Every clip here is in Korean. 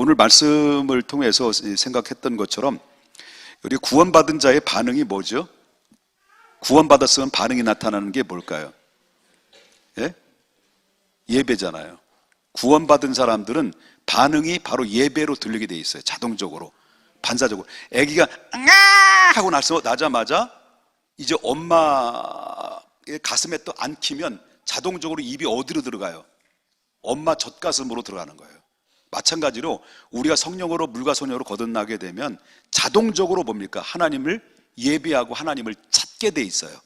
오늘 말씀을 통해서 생각했던 것처럼 우리 구원받은 자의 반응이 뭐죠? 구원받았으면 반응이 나타나는 게 뭘까요? 예? 예배잖아요. 구원받은 사람들은 반응이 바로 예배로 들리게 돼 있어요. 자동적으로, 반사적으로. 아기가 아 하고 나자마자 이제 엄마의 가슴에 또 안기면 자동적으로 입이 어디로 들어가요? 엄마 젖가슴으로 들어가는 거예요. 마찬가지로 우리가 성령으로 물과 소녀로 거듭나게 되면 자동적으로 뭡니까? 하나님을 예배하고 하나님을 찾게 돼 있어요.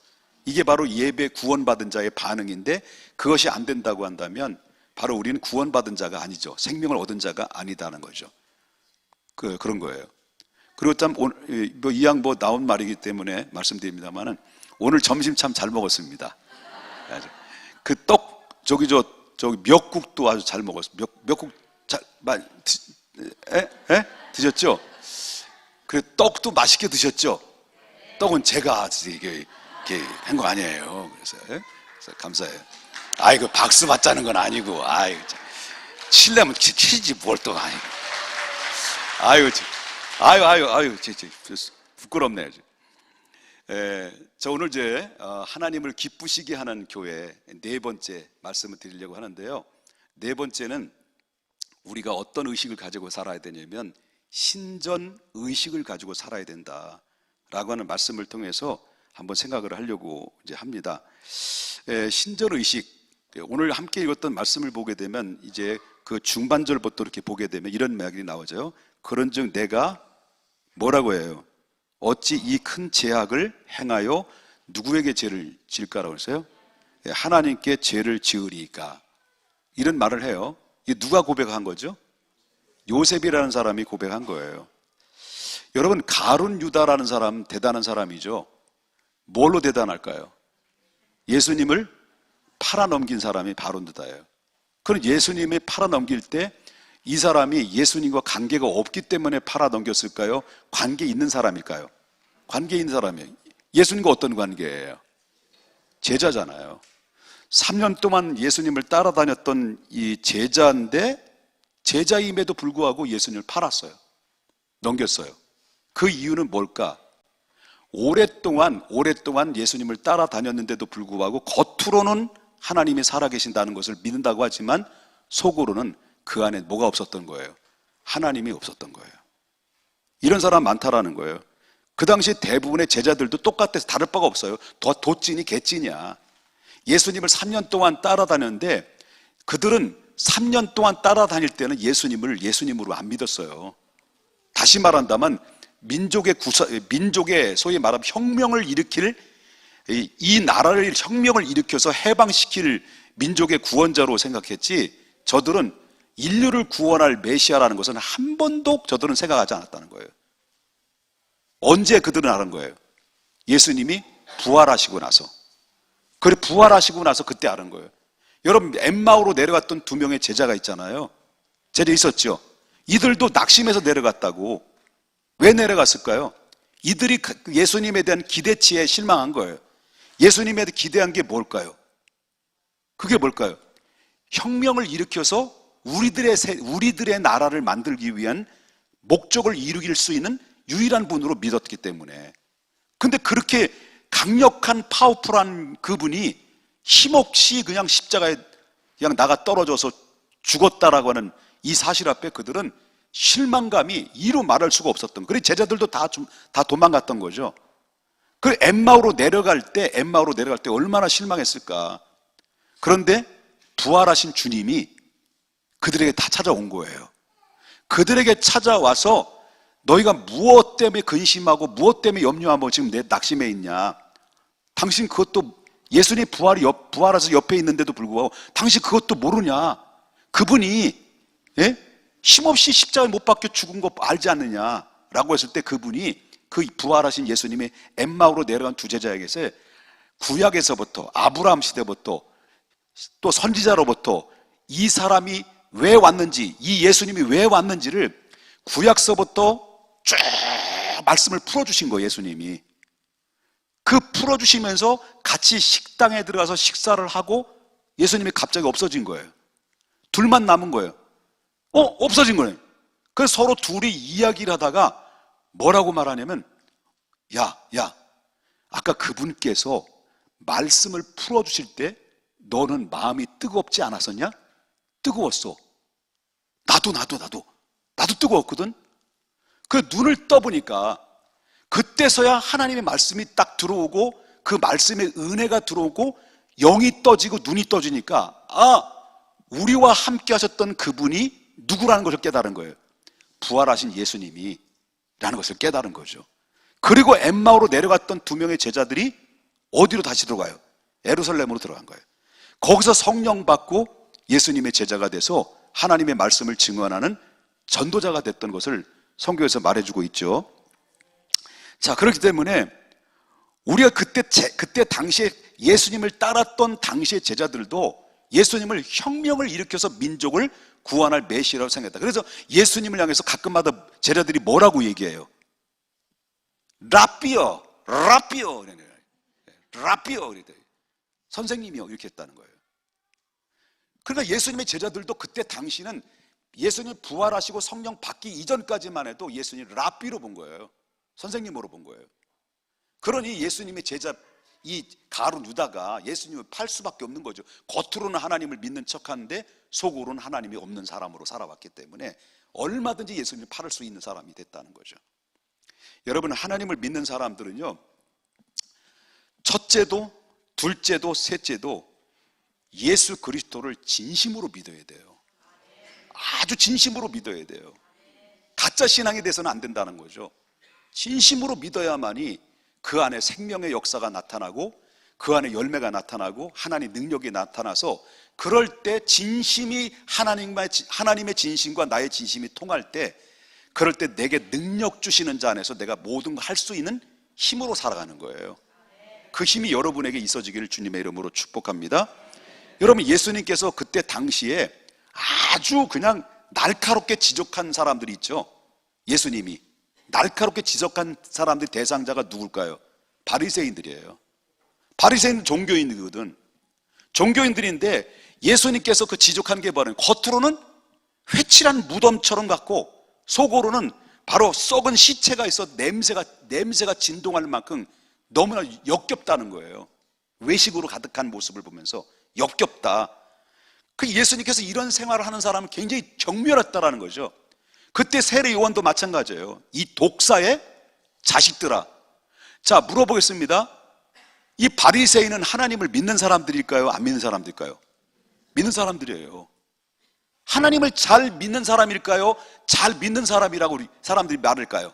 이게 바로 예배 구원받은 자의 반응인데, 그것이 안 된다고 한다면 바로 우리는 구원받은 자가 아니죠. 생명을 얻은 자가 아니다는 거죠. 그런 거예요. 그리고 참 이왕 나온 말이기 때문에 말씀드립니다만은 오늘 점심 참 잘 먹었습니다. 그 저기 미역국도 아주 잘 먹었어요. 미역국 드셨죠? 그 떡도 맛있게 드셨죠? 떡은 제가 이렇게 한 거 아니에요. 그래서 감사해요. 아이고, 박수 받자는 건 아니고, 아이고, 치려면 치지 뭘 또, 아이고, 부끄럽네요. 저 오늘 하나님을 기쁘시게 하는 교회 네 번째 말씀을 드리려고 하는데요. 네 번째는 우리가 어떤 의식을 가지고 살아야 되냐면 신전 의식을 가지고 살아야 된다라고 하는 말씀을 통해서 한번 생각을 하려고 합니다. 신전 의식, 오늘 함께 읽었던 말씀을 보게 되면 이제 그 중반절부터 이렇게 보게 되면 이런 말이 나오죠. 그런즉 내가 뭐라고 해요? 어찌 이 큰 죄악을 행하여 누구에게 죄를 지을까라고 했어요? 하나님께 죄를 지으리까, 이런 말을 해요. 이게 누가 고백한 거죠? 요셉이라는 사람이 고백한 거예요. 여러분, 가룟 유다라는 사람 대단한 사람이죠. 뭘로 대단할까요? 예수님을 팔아넘긴 사람이 바로 유다예요. 그럼 예수님이 팔아넘길 때 이 사람이 예수님과 관계가 없기 때문에 팔아넘겼을까요? 관계 있는 사람일까요? 관계 있는 사람이에요. 예수님과 어떤 관계예요? 제자잖아요. 3년 동안 예수님을 따라다녔던 이 제자인데, 제자임에도 불구하고 예수님을 팔았어요. 넘겼어요. 그 이유는 뭘까? 오랫동안 예수님을 따라다녔는데도 불구하고 겉으로는 하나님이 살아계신다는 것을 믿는다고 하지만 속으로는 그 안에 뭐가 없었던 거예요? 하나님이 없었던 거예요. 이런 사람 많다라는 거예요. 그 당시 대부분의 제자들도 똑같아서 다를 바가 없어요. 도찐이 개찐이야. 예수님을 3년 동안 따라다녔는데 그들은 3년 동안 따라다닐 때는 예수님을 예수님으로 안 믿었어요. 다시 말한다면 민족의 소위 말하면 혁명을 일으킬, 이 나라를 혁명을 일으켜서 해방시킬 민족의 구원자로 생각했지, 저들은 인류를 구원할 메시아라는 것은 한 번도 저들은 생각하지 않았다는 거예요. 언제 그들은 아는 거예요? 예수님이 부활하시고 나서. 그래, 부활하시고 나서 그때 아는 거예요. 여러분, 엠마오로 내려갔던 두 명의 제자가 있잖아요. 제자 있었죠. 이들도 낙심해서 내려갔다고. 왜 내려갔을까요? 이들이 예수님에 대한 기대치에 실망한 거예요. 예수님에 대해 기대한 게 뭘까요? 그게 뭘까요? 혁명을 일으켜서 우리들의 나라를 만들기 위한 목적을 이루길 수 있는 유일한 분으로 믿었기 때문에. 근데 그렇게 강력한 파워풀한 그분이 힘없이 그냥 십자가에 그냥 나가 떨어져서 죽었다라고 하는 이 사실 앞에 그들은 실망감이 이루 말할 수가 없었던. 그래서 제자들도 다 도망갔던 거죠. 그 엠마오로 내려갈 때 얼마나 실망했을까. 그런데 부활하신 주님이 그들에게 다 찾아온 거예요. 그들에게 찾아와서 너희가 무엇 때문에 근심하고 무엇 때문에 염려하고 지금 내 낙심해 있냐? 당신 그것도 예수님 부활해서 옆에 있는데도 불구하고 당신 그것도 모르냐? 그분이 힘없이 십자가에 못 박혀 죽은 거 알지 않느냐라고 했을 때 그분이 그 부활하신 예수님의 엠마오로 내려간 두 제자에게서 구약에서부터 아브라함 시대부터 또 선지자로부터 이 사람이 왜 왔는지, 이 예수님이 왜 왔는지를 구약서부터 쭉 말씀을 풀어주신 거예요. 예수님이 그 풀어주시면서 같이 식당에 들어가서 식사를 하고 예수님이 갑자기 없어진 거예요. 둘만 남은 거예요. 없어진 거예요. 그래서 서로 둘이 이야기를 하다가 뭐라고 말하냐면, 야, 아까 그분께서 말씀을 풀어주실 때 너는 마음이 뜨겁지 않았었냐? 뜨거웠어. 나도 뜨거웠거든. 그 눈을 떠보니까 그때서야 하나님의 말씀이 딱 들어오고 그 말씀의 은혜가 들어오고 영이 떠지고 눈이 떠지니까, 우리와 함께 하셨던 그분이 누구라는 것을 깨달은 거예요. 부활하신 예수님이 라는 것을 깨달은 거죠. 그리고 엠마오로 내려갔던 두 명의 제자들이 어디로 다시 들어가요? 예루살렘으로 들어간 거예요. 거기서 성령 받고 예수님의 제자가 돼서 하나님의 말씀을 증언하는 전도자가 됐던 것을 성경에서 말해주고 있죠. 자, 그렇기 때문에 우리가 그때 당시에 예수님을 따랐던 당시의 제자들도 예수님을 혁명을 일으켜서 민족을 구원할 메시아라고 생각했다. 그래서 예수님을 향해서 가끔마다 제자들이 뭐라고 얘기해요? 라삐어. 선생님이요, 이렇게 했다는 거예요. 그러니까 예수님의 제자들도 그때 당시는 예수님 부활하시고 성령 받기 이전까지만 해도 예수님 라삐로 본 거예요. 선생님으로 본 거예요. 그러니 예수님의 제자 이 가룟 유다가 예수님을 팔 수밖에 없는 거죠. 겉으로는 하나님을 믿는 척하는데 속으로는 하나님이 없는 사람으로 살아왔기 때문에 얼마든지 예수님을 팔을 수 있는 사람이 됐다는 거죠. 여러분, 하나님을 믿는 사람들은요, 첫째도 둘째도 셋째도 예수 그리스도를 진심으로 믿어야 돼요. 아주 진심으로 믿어야 돼요. 가짜 신앙에 대해서는 안 된다는 거죠. 진심으로 믿어야만이 그 안에 생명의 역사가 나타나고 그 안에 열매가 나타나고 하나님의 능력이 나타나서, 그럴 때 진심이 하나님의 진심과 나의 진심이 통할 때, 그럴 때 내게 능력 주시는 자 안에서 내가 모든 걸 할 수 있는 힘으로 살아가는 거예요. 그 힘이 여러분에게 있어지기를 주님의 이름으로 축복합니다. 여러분, 예수님께서 그때 당시에 아주 그냥 날카롭게 지적한 사람들이 있죠. 예수님이 날카롭게 지적한 사람들의 대상자가 누굴까요? 바리새인들이에요. 바리새인은 종교인이거든. 종교인들인데 예수님께서 그 지적한 게 뭐냐면, 겉으로는 회칠한 무덤처럼 같고 속으로는 바로 썩은 시체가 있어 냄새가 진동할 만큼 너무나 역겹다는 거예요. 외식으로 가득한 모습을 보면서 역겹다. 그 예수님께서 이런 생활을 하는 사람은 굉장히 경멸했다라는 거죠. 그때 세례 요한도 마찬가지예요. 이 독사의 자식들아. 자, 물어보겠습니다. 이 바리새인은 하나님을 믿는 사람들일까요? 안 믿는 사람들일까요? 믿는 사람들이에요. 하나님을 잘 믿는 사람일까요? 잘 믿는 사람이라고 사람들이 말할까요?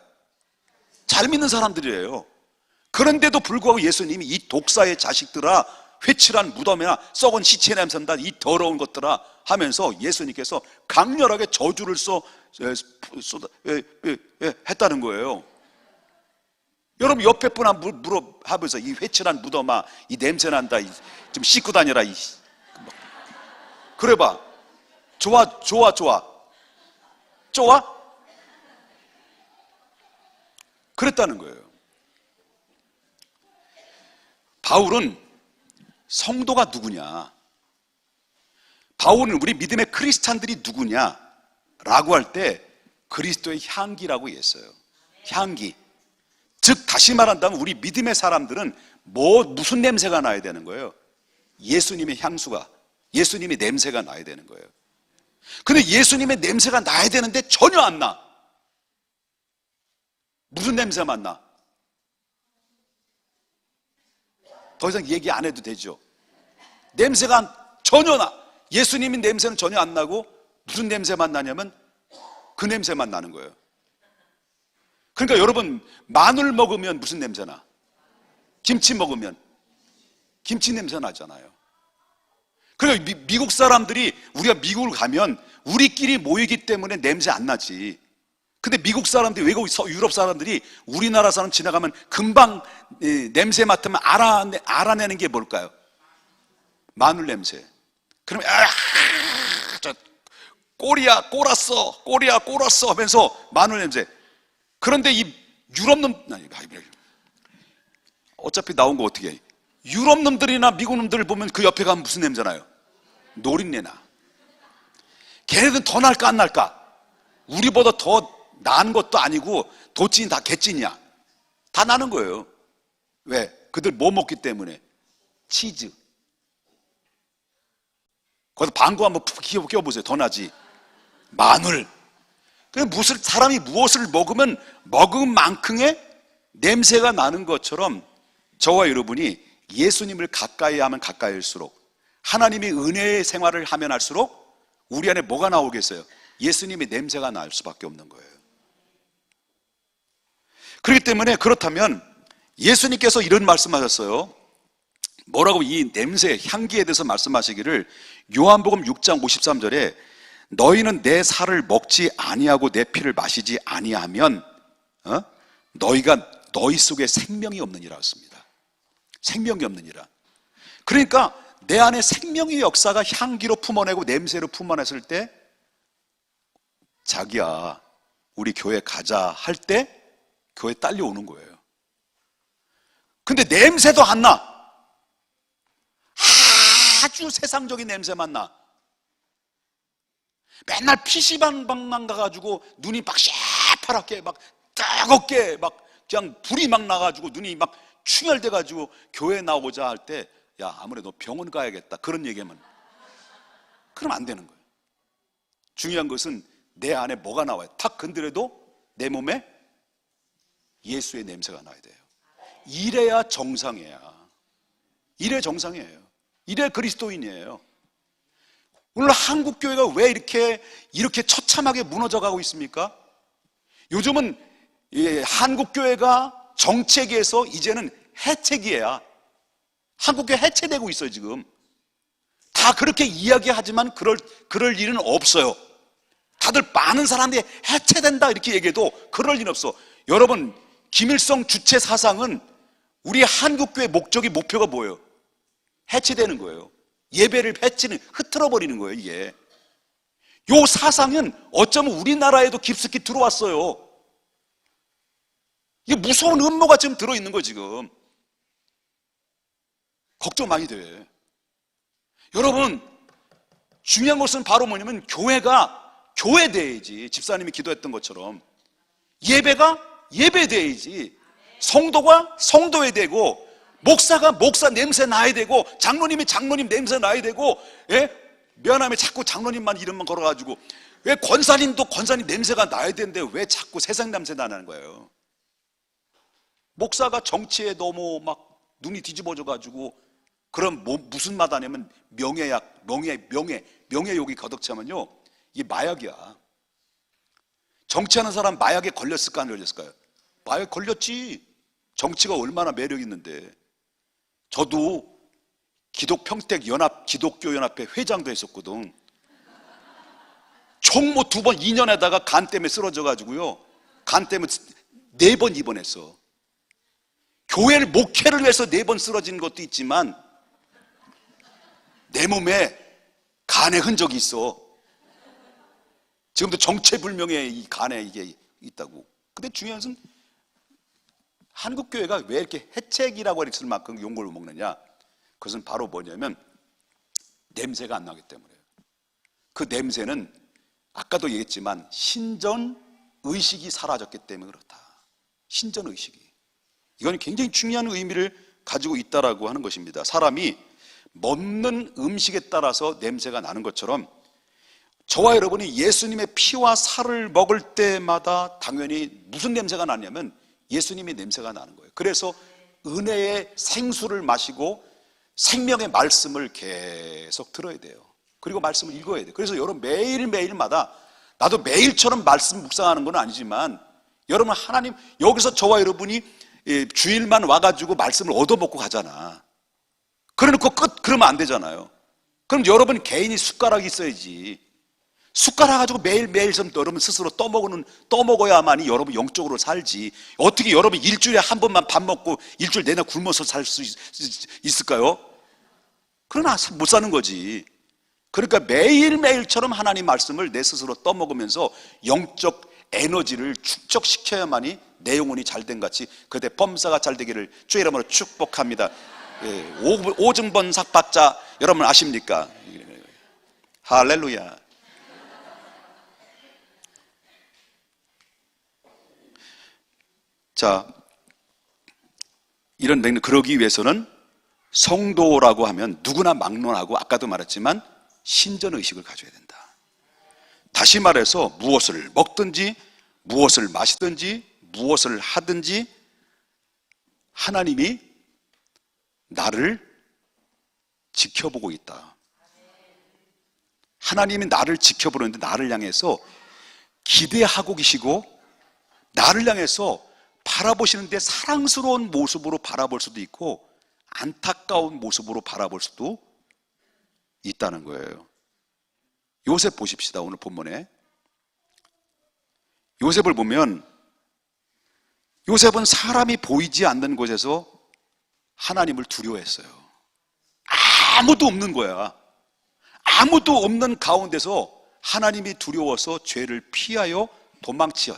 잘 믿는 사람들이에요. 그런데도 불구하고 예수님이 이 독사의 자식들아, 회칠한 무덤이나 썩은 시체 냄새난다, 이 더러운 것들아 하면서 예수님께서 강렬하게 저주를 했다는 거예요. 여러분, 옆에 분한테 물어보면서, 이 회칠한 무덤아, 이 냄새난다, 좀 씻고 다녀라, 그래봐. 좋아? 그랬다는 거예요. 바울은 성도가 누구냐, 바울은 우리 믿음의 크리스찬들이 누구냐 라고 할 때 그리스도의 향기라고 했어요. 향기. 즉 다시 말한다면 우리 믿음의 사람들은 무슨 냄새가 나야 되는 거예요? 예수님의 향수가, 예수님의 냄새가 나야 되는 거예요. 근데 예수님의 냄새가 나야 되는데 전혀 안 나. 무슨 냄새만 나? 더 이상 얘기 안 해도 되죠. 냄새가 전혀 나. 예수님의 냄새는 전혀 안 나고 무슨 냄새만 나냐면 그 냄새만 나는 거예요. 그러니까 여러분, 마늘 먹으면 무슨 냄새 나? 김치 먹으면 김치 냄새 나잖아요. 그러니까 미국 사람들이, 우리가 미국을 가면 우리끼리 모이기 때문에 냄새 안 나지. 근데 미국 사람들이, 외국 유럽 사람들이 우리나라 사람 지나가면 금방 냄새 맡으면 알아내는 게 뭘까요? 마늘 냄새. 그러면 저 꼬리야 꼬랐어 하면서 마늘 냄새. 그런데 이 유럽 놈, 어차피 나온 거 어떻게 해? 유럽 놈들이나 미국 놈들을 보면 그 옆에 가면 무슨 냄새 나요? 노린내 나. 걔네들은 더 날까 안 날까? 우리보다 더 나은 것도 아니고 도찐이 다 개찐이야. 다 나는 거예요. 왜? 그들 뭐 먹기 때문에? 치즈. 거기서 방구 한번 푹 끼워보세요. 더 나지. 마늘. 사람이 무엇을 먹으면 먹은 만큼의 냄새가 나는 것처럼 저와 여러분이 예수님을 가까이 하면 가까이일수록, 하나님의 은혜의 생활을 하면 할수록 우리 안에 뭐가 나오겠어요? 예수님의 냄새가 날 수밖에 없는 거예요. 그렇기 때문에, 그렇다면 예수님께서 이런 말씀하셨어요. 뭐라고? 이 냄새, 향기에 대해서 말씀하시기를, 요한복음 6장 53절에 너희는 내 살을 먹지 아니하고 내 피를 마시지 아니하면 너희가 너희 속에 생명이 없느니라 했습니다. 생명이 없느니라. 그러니까 내 안에 생명의 역사가 향기로 품어내고 냄새로 품어냈을 때, 자기야 우리 교회 가자 할 때 교회 딸려오는 거예요. 근데 냄새도 안 나. 아주 세상적인 냄새만 나. 맨날 PC방만 가가지고 눈이 막 새파랗게 막 뜨겁게 막 그냥 불이 막 나가지고 눈이 막 충혈돼가지고 교회 나오고자 할 때, 야 아무래도 병원 가야겠다, 그런 얘기하면, 그럼 안 되는 거예요. 중요한 것은 내 안에 뭐가 나와요. 탁 건드려도 내 몸에 예수의 냄새가 나야 돼요. 이래야 정상이야. 이래 정상이에요. 이래 그리스도인이에요. 오늘 한국교회가 왜 이렇게 처참하게 무너져가고 있습니까? 요즘은 한국교회가 정책에서 이제는 해체기야. 한국교회 해체되고 있어요. 지금 다 그렇게 이야기하지만 그럴 일은 없어요. 다들 많은 사람들이 해체된다 이렇게 얘기해도 그럴 일은 없어. 여러분, 김일성 주체 사상은 우리 한국교회 목표가 뭐예요? 해체되는 거예요. 예배를 흐트러버리는 거예요. 이게 요 사상은 어쩌면 우리나라에도 깊숙이 들어왔어요. 이게 무서운 음모가 지금 들어있는 거예요. 지금 걱정 많이 돼. 여러분, 중요한 것은 바로 뭐냐면, 교회가 교회돼야지. 집사님이 기도했던 것처럼 예배가 예배돼야지. 성도가 성도에 되고, 목사가 목사 냄새 나야 되고, 장로님이 장로님 냄새 나야 되고, 미안하면 자꾸 장로님만 이름만 걸어가지고, 왜 권사님도 권사님 냄새가 나야 되는데 왜 자꾸 세상 냄새 나는 거예요? 목사가 정치에 너무 막 눈이 뒤집어져가지고, 그럼 무슨 맛 아냐면 명예약, 명예욕이 가득 차면요, 이게 마약이야. 정치하는 사람 마약에 걸렸을까 안 걸렸을까요? 마약 걸렸지. 정치가 얼마나 매력 있는데. 저도 기독교연합회 회장도 했었거든. 총무 2번 2년에다가 간 때문에 쓰러져 가지고요, 간 때문에 4번 입원했어. 교회를 목회를 위해서 4번 쓰러진 것도 있지만 내 몸에 간의 흔적이 있어. 지금도 정체불명의 이 간에 이게 있다고. 근데 중요한 것은 한국교회가 왜 이렇게 해책이라고 했을 만큼 용골을 먹느냐? 그것은 바로 뭐냐면 냄새가 안 나기 때문에요. 그 냄새는 아까도 얘기했지만 신전의식이 사라졌기 때문에 그렇다. 신전의식이. 이건 굉장히 중요한 의미를 가지고 있다라고 하는 것입니다. 사람이 먹는 음식에 따라서 냄새가 나는 것처럼, 저와 여러분이 예수님의 피와 살을 먹을 때마다 당연히 무슨 냄새가 나냐면 예수님의 냄새가 나는 거예요. 그래서 은혜의 생수를 마시고 생명의 말씀을 계속 들어야 돼요. 그리고 말씀을 읽어야 돼요. 그래서 여러분 매일매일마다, 나도 매일처럼 말씀 묵상하는 건 아니지만, 여러분 하나님, 여기서 저와 여러분이 주일만 와가지고 말씀을 얻어먹고 가잖아. 그래놓고 그러면 안 되잖아요. 그럼 여러분 개인이 숟가락이 있어야지. 숟가락 가지고 매일매일 좀 여러분 스스로 떠먹어야만이 여러분 영적으로 살지. 어떻게 여러분 일주일에 한 번만 밥 먹고 일주일 내내 굶어서 살 수 있을까요? 그러나 못 사는 거지. 그러니까 매일매일처럼 하나님 말씀을 내 스스로 떠먹으면서 영적 에너지를 축적시켜야만이 내 영혼이 잘된 같이 그대 범사가 잘 되기를 주의 이름으로 축복합니다. 오증번 삭박자 여러분 아십니까? 할렐루야. 자, 이런 맥락, 그러기 위해서는 성도라고 하면 누구나 막론하고 아까도 말했지만 신전의식을 가져야 된다. 다시 말해서 무엇을 먹든지 무엇을 마시든지 무엇을 하든지 하나님이 나를 지켜보고 있다. 하나님이 나를 지켜보는데 나를 향해서 기대하고 계시고 나를 향해서 바라보시는데 사랑스러운 모습으로 바라볼 수도 있고 안타까운 모습으로 바라볼 수도 있다는 거예요. 요셉 보십시다. 오늘 본문에 요셉을 보면 요셉은 사람이 보이지 않는 곳에서 하나님을 두려워했어요. 아무도 없는 거야. 아무도 없는 가운데서 하나님이 두려워서 죄를 피하여 도망친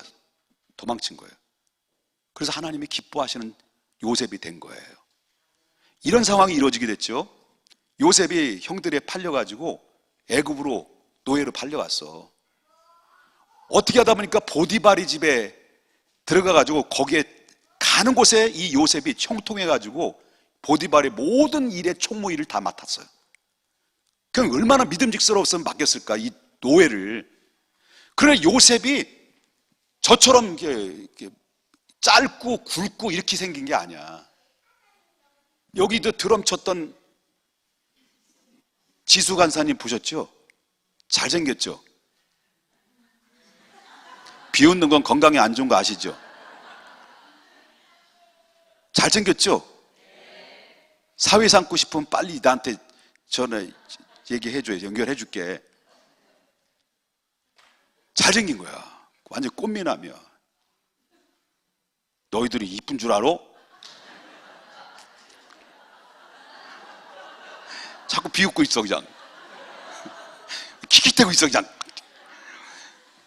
거예요. 그래서 하나님이 기뻐하시는 요셉이 된 거예요. 이런 상황이 이루어지게 됐죠. 요셉이 형들에 팔려가지고 애굽으로 노예로 팔려갔어. 어떻게 하다 보니까 보디발이 집에 들어가가지고 거기에 가는 곳에 이 요셉이 총통해가지고 보디발의 모든 일의 총무 일을 다 맡았어요. 그럼 얼마나 믿음직스러웠으면 맡겼을까, 이 노예를. 그러나 요셉이 저처럼 이렇게 짧고 굵고 이렇게 생긴 게 아니야. 여기도 드럼 쳤던 지수 간사님 보셨죠? 잘생겼죠? 비웃는 건 건강에 안 좋은 거 아시죠? 잘생겼죠? 사회 삼고 싶으면 빨리 나한테 전화 얘기해줘야 연결해줄게. 잘생긴 거야. 완전 꽃미남이야. 너희들이 이쁜 줄 알아? 자꾸 비웃고 있어 그냥. 킥킥대고 있어 그냥.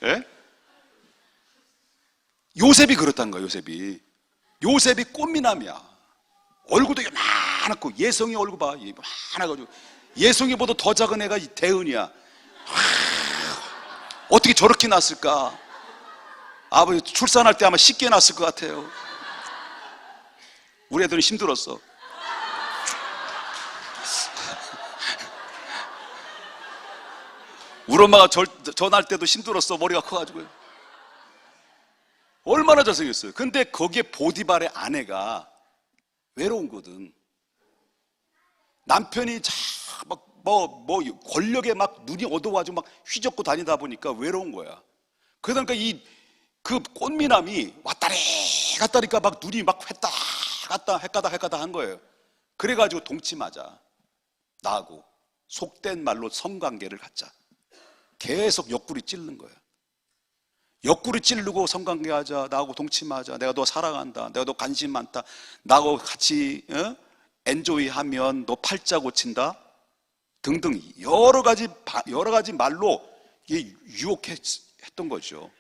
예? 요셉이 그렇다는 거야. 요셉이 꽃미남이야. 얼굴도 요만하고 예성이 얼굴 봐. 요만해가지고 예성이보다 더 작은 애가 대은이야. 어떻게 저렇게 났을까? 아버지 출산할 때 아마 쉽게 났을 것 같아요. 우리 애들은 힘들었어. 우리 엄마가 전화할 때도 힘들었어. 머리가 커가지고요. 얼마나 잘생겼어요. 근데 거기에 보디발의 아내가 외로운 거든. 남편이 권력에 막 눈이 어두워가지고 막 휘젓고 다니다 보니까 외로운 거야. 그러니까 그 꽃미남이 왔다리 갔다니까 막 눈이 막 헷가다 한 거예요. 그래가지고 동침하자. 나하고 속된 말로 성관계를 갖자. 계속 옆구리 찔른 거예요. 옆구리 찌르고 성관계하자. 나하고 동침하자. 내가 너 사랑한다. 내가 너 관심 많다. 나하고 같이 엔조이하면 너 팔자 고친다. 등등 여러 가지 말로 이게 유혹했던 거죠.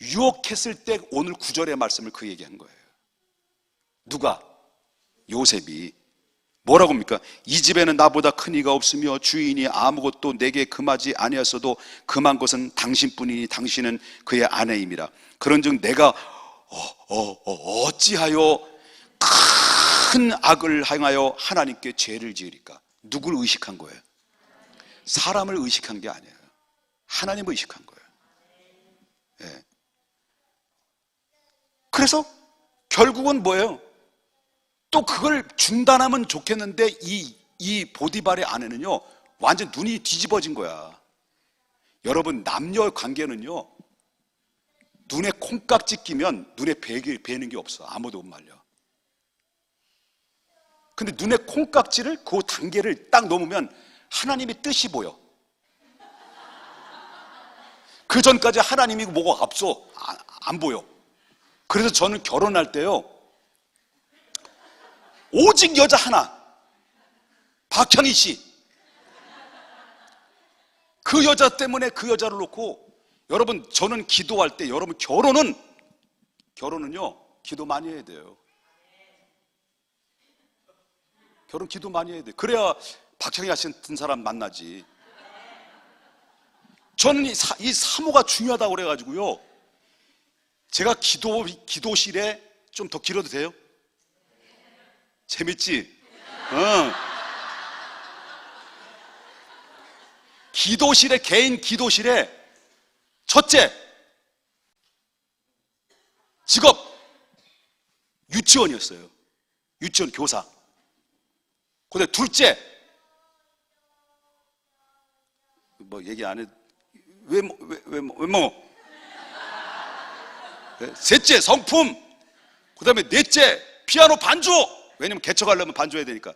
유혹했을 때 오늘 9절의 말씀을 그 얘기한 거예요. 누가? 요셉이. 뭐라고 합니까? 이 집에는 나보다 큰 이가 없으며 주인이 아무것도 내게 금하지 아니었어도 금한 것은 당신뿐이니 당신은 그의 아내임이라. 그런즉 내가 어찌하여 큰 악을 행하여 하나님께 죄를 지으리까? 누굴 의식한 거예요? 사람을 의식한 게 아니에요. 하나님을 의식한 거예요. 예. 그래서 결국은 뭐예요? 또 그걸 중단하면 좋겠는데 이 보디발의 아내는요 완전 눈이 뒤집어진 거야. 여러분 남녀 관계는요 눈에 콩깍지 끼면 눈에 베는 게 없어. 아무도 못 말려. 근데 눈에 콩깍지를 그 단계를 딱 넘으면 하나님의 뜻이 보여. 그 전까지 하나님이 뭐가 없어. 안 보여. 그래서 저는 결혼할 때요 오직 여자 하나, 박형희 씨. 그 여자 때문에 그 여자를 놓고, 여러분 저는 기도할 때, 여러분 결혼은요 기도 많이 해야 돼요. 결혼 기도 많이 해야 돼. 그래야 박형희 씨 같은 사람 만나지. 저는 이 사모가 중요하다고 그래가지고요 제가 기도실에 좀 더 길어도 돼요? 재밌지? 응. 기도실에, 개인 기도실에, 첫째, 직업, 유치원이었어요. 유치원 교사. 근데 둘째, 뭐 얘기 안 해, 셋째, 성품. 그 다음에 넷째, 피아노 반주. 왜냐면 개척하려면 반주해야 되니까.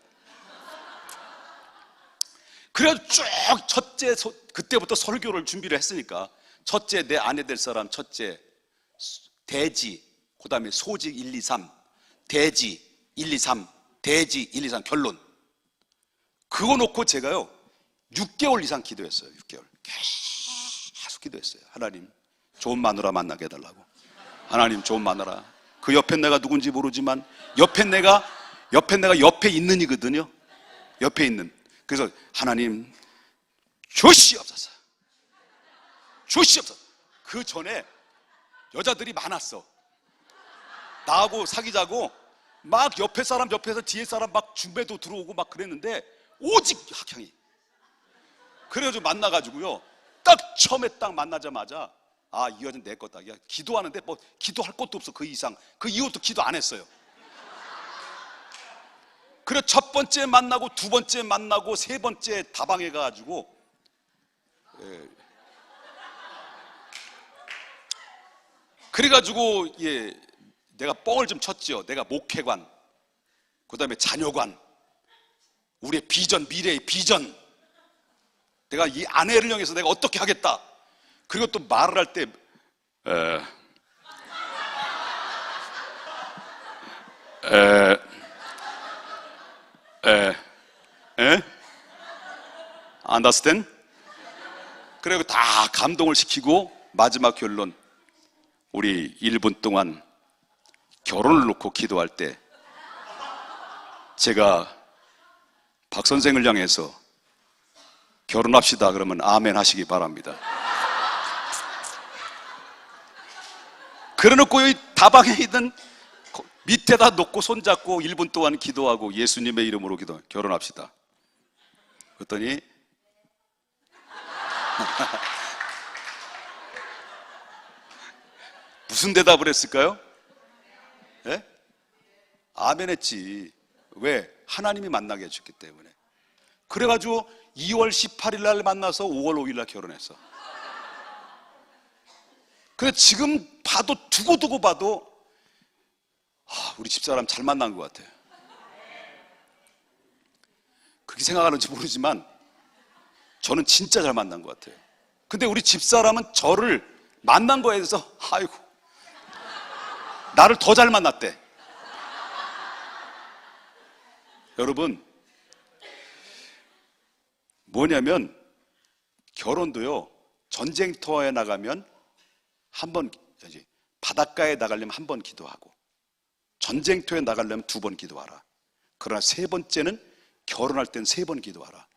그래서 쭉 첫째, 그때부터 설교를 준비를 했으니까 첫째, 내 아내 될 사람, 첫째, 대지, 그 다음에 소직 1, 2, 3, 대지 1, 2, 3, 대지 1, 2, 3, 결론. 그거 놓고 제가요 6개월 이상 기도했어요. 6개월 계속 기도했어요. 하나님, 좋은 마누라 만나게 해달라고. 하나님, 좋은 마누라. 그 옆에 내가 누군지 모르지만 옆에 내가 옆에 있는 이거든요. 옆에 있는. 그래서 하나님 주시옵소서. 주시옵소서. 그 전에 여자들이 많았어. 나하고 사귀자고 막 옆에 사람 옆에서 뒤에 사람 막 중배도 들어오고 막 그랬는데 오직 학향이. 그래가지고 만나가지고요 딱 처음에 딱 만나자마자 아, 이 여자는 내 거다. 야, 기도하는데 뭐 기도할 것도 없어. 그 이상. 그 이후부터 기도 안 했어요. 그래 첫 번째 만나고 두 번째 만나고 세 번째 다방해 가지고 그래가지고 내가 뻥을 좀 쳤죠. 내가 목회관, 그 다음에 자녀관, 우리의 비전, 미래의 비전, 내가 이 아내를 향해서 내가 어떻게 하겠다. 그리고 또 말을 할 때 understand? 그리고 다 감동을 시키고 마지막 결론, 우리 1분 동안 결혼을 놓고 기도할 때 제가 박 선생을 향해서 결혼합시다 그러면 아멘 하시기 바랍니다. 그래놓고 이 다방에 있는 밑에다 놓고 손잡고 1분 동안 기도하고 예수님의 이름으로 기도, 결혼합시다. 그랬더니 무슨 대답을 했을까요? 예? 아멘 했지. 왜? 하나님이 만나게 해줬기 때문에. 그래가지고 2월 18일 날 만나서 5월 5일 날 결혼했어. 근데 지금 봐도 두고두고 봐도 우리 집사람 잘 만난 것 같아요. 그렇게 생각하는지 모르지만 저는 진짜 잘 만난 것 같아요. 근데 우리 집사람은 저를 만난 거에 대해서 아이고 나를 더 잘 만났대. 여러분, 뭐냐면 결혼도요 전쟁터에 나가면 한 번, 바닷가에 나가려면 한 번 기도하고 전쟁터에 나가려면 2번 기도하라. 그러나 세 번째는 결혼할 땐 3번 기도하라.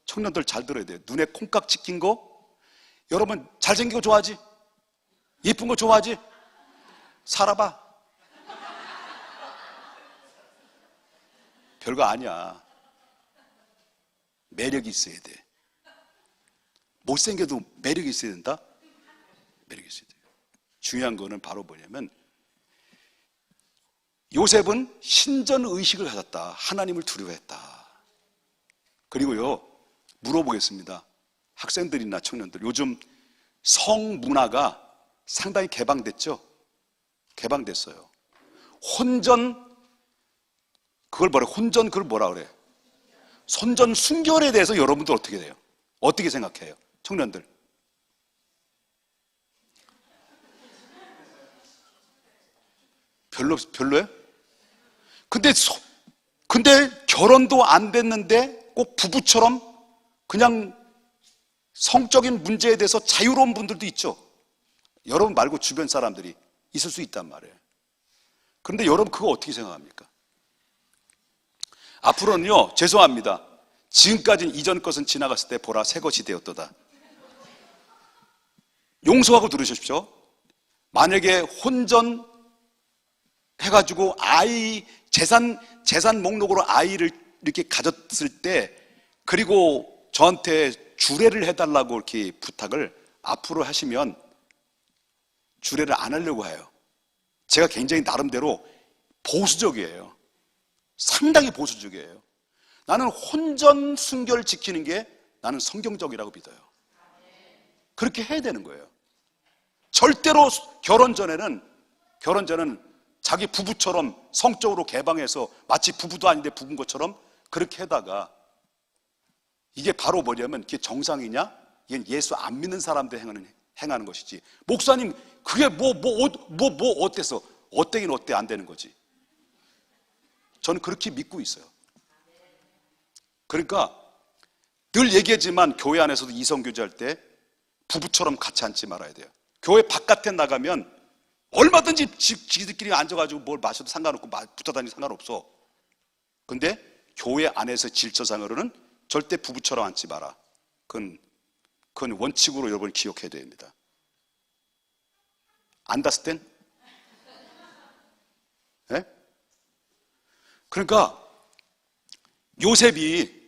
청년들 잘 들어야 돼요. 눈에 콩깍지 낀 거, 여러분 잘생기고 좋아하지? 예쁜 거 좋아하지? 살아봐. 별거 아니야. 매력이 있어야 돼. 못생겨도 매력이 있어야 된다? 매력이 있어야 돼요. 중요한 거는 바로 뭐냐면 요셉은 신전의식을 가졌다. 하나님을 두려워했다. 그리고요 물어보겠습니다. 학생들이나 청년들, 요즘 성문화가 상당히 개방됐죠? 개방됐어요. 혼전, 그걸 뭐라 그래? 선전 순결에 대해서 여러분들 어떻게 돼요? 어떻게 생각해요? 청년들. 별로예요? 근데 결혼도 안 됐는데 꼭 부부처럼 그냥 성적인 문제에 대해서 자유로운 분들도 있죠. 여러분 말고 주변 사람들이 있을 수 있단 말이에요. 그런데 여러분 그거 어떻게 생각합니까? 앞으로는요, 죄송합니다. 지금까지는 이전 것은 지나갔을 때 보라 새 것이 되었도다. 용서하고 들으십시오. 만약에 혼전 해가지고 아이 재산 목록으로 아이를 이렇게 가졌을 때, 그리고 저한테 주례를 해달라고 이렇게 부탁을 앞으로 하시면 주례를 안 하려고 해요. 제가 굉장히 나름대로 보수적이에요. 상당히 보수적이에요. 나는 혼전 순결 지키는 게 나는 성경적이라고 믿어요. 그렇게 해야 되는 거예요. 절대로 결혼 전에는 자기 부부처럼 성적으로 개방해서 마치 부부도 아닌데 부부인 것처럼 그렇게 하다가, 이게 바로 뭐냐면 그게 정상이냐? 이건 예수 안 믿는 사람들 행하는 것이지. 목사님 그게 어때서? 어때긴 어때, 안 되는 거지. 저는 그렇게 믿고 있어요. 그러니까 늘 얘기하지만 교회 안에서도 이성교제할 때 부부처럼 같이 앉지 말아야 돼요. 교회 바깥에 나가면 얼마든지 지들끼리 앉아가지고 뭘 마셔도 상관없고 붙어 다니도 상관없어. 근데 교회 안에서 질서상으로는 절대 부부처럼 앉지 마라. 그건 원칙으로 여러분 기억해야 됩니다. Understand? 네? 그러니까 요셉이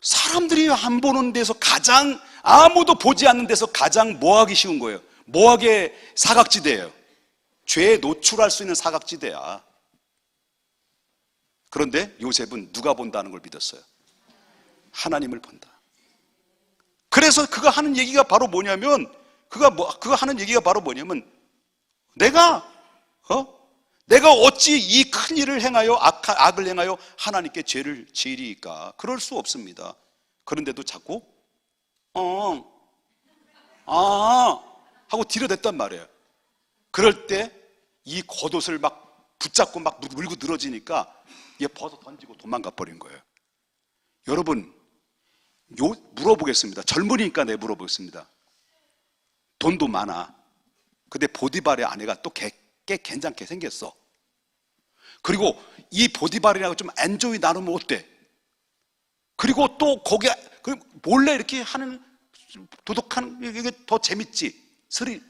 사람들이 안 보는 데서 가장, 아무도 보지 않는 데서 가장 뭐하기 쉬운 거예요. 뭐하게 사각지대예요. 죄에 노출할 수 있는 사각지대야. 그런데 요셉은 누가 본다는 걸 믿었어요? 하나님을 본다. 그래서 그가 하는 얘기가 바로 뭐냐면, 그가 하는 얘기가 바로 뭐냐면, 내가 어찌 이 큰 일을 행하여 악을 행하여 하나님께 죄를 지으리까? 그럴 수 없습니다. 그런데도 자꾸 하고 뒤로댔단 말이에요. 그럴 때 이 겉옷을 막 붙잡고 막 물고 늘어지니까 얘 벗어 던지고 도망가 버린 거예요. 여러분, 물어보겠습니다. 젊으니까 물어보겠습니다. 돈도 많아. 근데 보디발의 아내가 또 꽤 괜찮게 생겼어. 그리고 이 보디발이라고 좀 엔조이 나누면 어때? 그리고 또 거기에 몰래 이렇게 하는 도덕하는 이게 더 재밌지. 스릴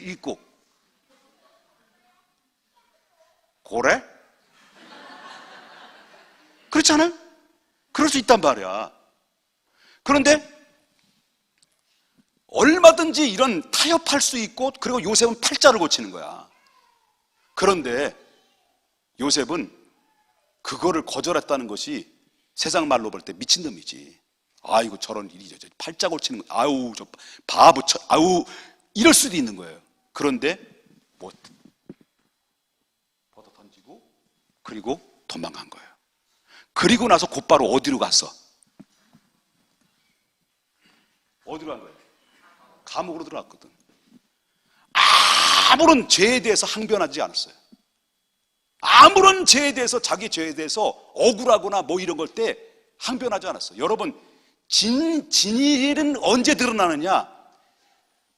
있고. 그래? 그렇지 않아요? 그럴 수 있단 말이야. 그런데 얼마든지 이런 타협할 수 있고, 그리고 요셉은 팔자를 고치는 거야. 그런데 요셉은 그거를 거절했다는 것이 세상 말로 볼 때 미친놈이지. 아이고 저런 일이 팔자 고치는 거, 아우 저 바보, 아우 이럴 수도 있는 거예요. 그런데 뭐 벗어 던지고 그리고 도망간 거예요. 그리고 나서 곧바로 어디로 갔어? 어디로 간 거예요? 감옥으로 들어갔거든. 아무런 죄에 대해서 항변하지 않았어요. 아무런 죄에 대해서, 자기 죄에 대해서 억울하거나 뭐 이런 걸 때 항변하지 않았어요. 여러분, 진실은 언제 드러나느냐?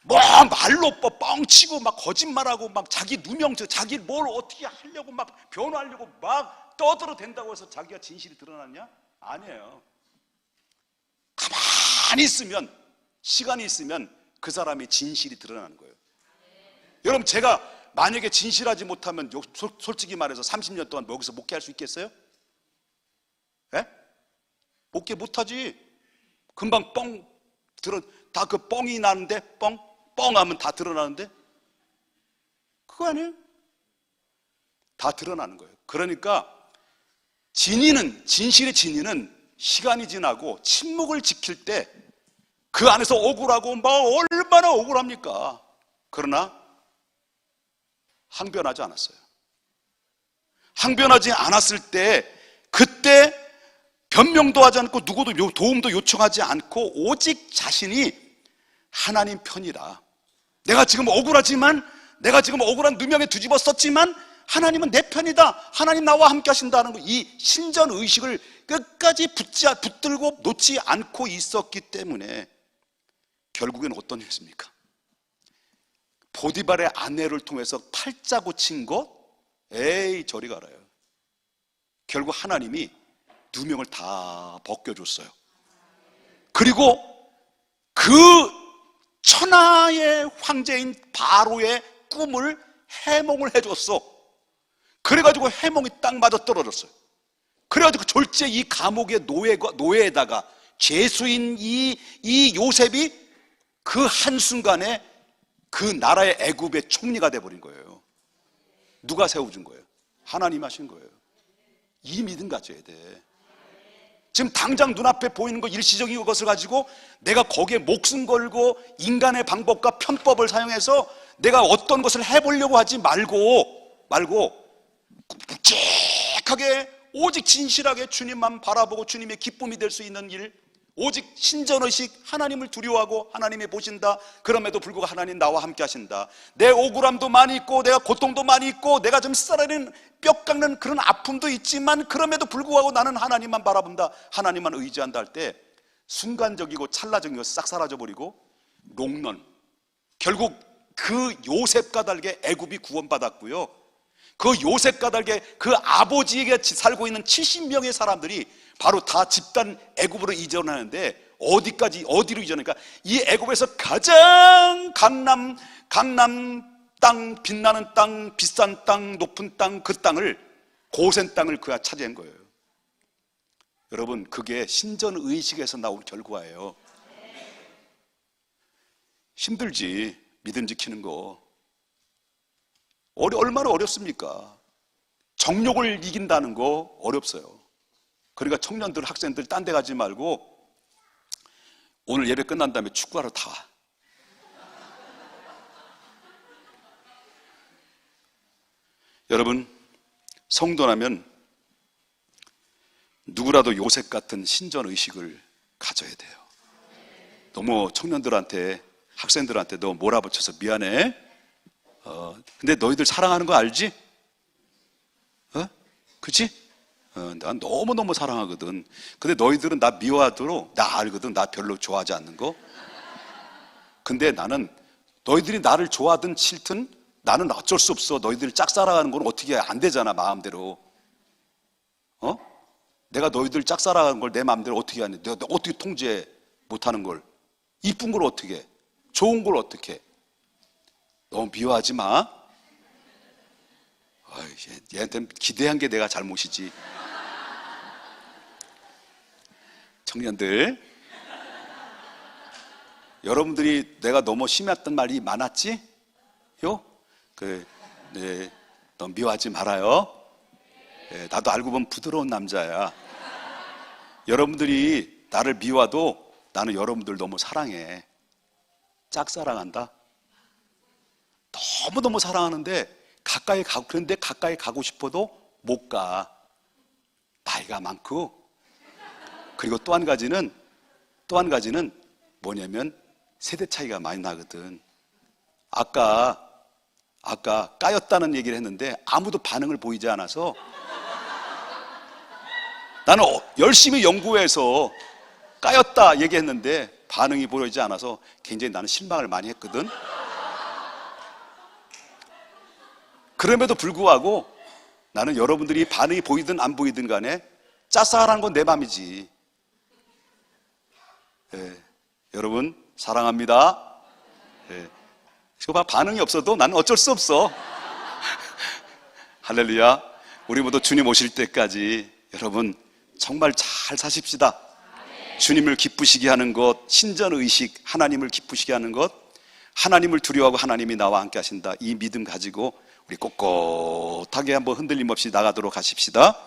뭐 말로 뻥치고 막 거짓말하고 막 자기 누명, 자기 뭘 어떻게 하려고 막 변호하려고 막 떠들어댄다고 해서 자기가 진실이 드러나느냐? 아니에요. 가만히 있으면, 시간이 있으면 그 사람의 진실이 드러나는 거예요. 여러분, 제가 만약에 진실하지 못하면 솔직히 말해서 30년 동안 여기서 목회할 수 있겠어요? 예? 목회 못하지. 금방 다 그 뻥이 나는데, 뻥하면 다 드러나는데, 그거 아니에요? 다 드러나는 거예요. 그러니까 진실의 진위는 시간이 지나고 침묵을 지킬 때 그 안에서 억울하고 막 얼마나 억울합니까? 그러나 항변하지 않았어요. 항변하지 않았을 때, 그때 변명도 하지 않고 누구도 도움도 요청하지 않고 오직 자신이 하나님 편이라. 내가 지금 억울하지만, 내가 지금 억울한 누명에 뒤집어 썼지만 하나님은 내 편이다. 하나님 나와 함께 하신다는 거, 이 신전 의식을 끝까지 붙들고 놓지 않고 있었기 때문에 결국엔 어떤 일이었습니까? 보디발의 아내를 통해서 팔자 고친 것? 에이 저리 가라요. 결국 하나님이 누명을 다 벗겨줬어요. 그리고 그 천하의 황제인 바로의 꿈을 해몽을 해줬어. 그래가지고 해몽이 딱 맞아 떨어졌어요. 그래가지고 졸지에 이 감옥의 노예에다가 죄수인 이 요셉이 그 한순간에 그 나라의 애굽의 총리가 돼버린 거예요. 누가 세워준 거예요? 하나님 하신 거예요. 이 믿음 가져야 돼. 지금 당장 눈앞에 보이는 거 일시적인 것을 가지고 내가 거기에 목숨 걸고 인간의 방법과 편법을 사용해서 내가 어떤 것을 해보려고 하지 말고 묵직하게 오직 진실하게 주님만 바라보고 주님의 기쁨이 될 수 있는 일, 오직 신전의식, 하나님을 두려워하고 하나님이 보신다. 그럼에도 불구하고 하나님 나와 함께 하신다. 내 억울함도 많이 있고 내가 고통도 많이 있고 내가 좀 쓰라리는 뼈 깎는 그런 아픔도 있지만 그럼에도 불구하고 나는 하나님만 바라본다, 하나님만 의지한다 할 때 순간적이고 찰나적인 것이 싹 사라져버리고 롱런, 결국 그 요셉과 달게 애굽이 구원받았고요, 그 요셉과 달게 그 아버지에게 살고 있는 70명의 사람들이 바로 다 집단 애굽으로 이전하는데 어디로 이전하니까 이 애굽에서 가장 강남 땅, 빛나는 땅, 비싼 땅, 높은 땅, 그 땅을, 고센 땅을 그가 차지한 거예요. 여러분, 그게 신전 의식에서 나온 결과예요. 힘들지, 믿음 지키는 거. 얼마나 어렵습니까? 정욕을 이긴다는 거 어렵어요. 그러니까 청년들, 학생들 딴 데 가지 말고 오늘 예배 끝난 다음에 축구하러 다 와. 여러분, 성도라면 누구라도 요셉 같은 신전 의식을 가져야 돼요. 너무 청년들한테, 학생들한테 너무 몰아붙여서 미안해. 근데 너희들 사랑하는 거 알지? 그치? 난 너무너무 사랑하거든. 근데 너희들은 나 미워하도록 나 알거든. 나 별로 좋아하지 않는 거. 근데 나는 너희들이 나를 좋아하든 싫든 나는 어쩔 수 없어. 너희들 짝사랑하는 건 어떻게 안 되잖아, 마음대로. 내가 너희들 짝사랑하는 걸 내 마음대로 어떻게 하냐. 내가 어떻게 통제 못하는 걸. 이쁜 걸 어떻게 해. 좋은 걸 어떻게 해. 너무 미워하지 마. 얘한테는 기대한 게 내가 잘못이지. 청년들, 여러분들이 내가 너무 심했던 말이 많았지? 너 미워하지 말아요. 나도 알고 보면 부드러운 남자야. 여러분들이 나를 미워도 나는 여러분들 너무 사랑해. 짝사랑한다. 너무너무 사랑하는데 그런데 가까이 가고 싶어도 못 가. 나이가 많고. 그리고 또 한 가지는 뭐냐면 세대 차이가 많이 나거든. 아까 까였다는 얘기를 했는데 아무도 반응을 보이지 않아서 나는 열심히 연구해서 까였다 얘기했는데 반응이 보이지 않아서 굉장히 나는 실망을 많이 했거든. 그럼에도 불구하고 나는 여러분들이 반응이 보이든 안 보이든 간에 짝사랑하는 건 내 맘이지. 여러분 사랑합니다. 반응이 없어도 나는 어쩔 수 없어. 할렐루야. 우리 모두 주님 오실 때까지 여러분 정말 잘 사십시다. 주님을 기쁘시게 하는 것, 신전의식, 하나님을 기쁘시게 하는 것, 하나님을 두려워하고 하나님이 나와 함께 하신다, 이 믿음 가지고 우리 꼿꼿하게 한번 흔들림 없이 나가도록 하십시다.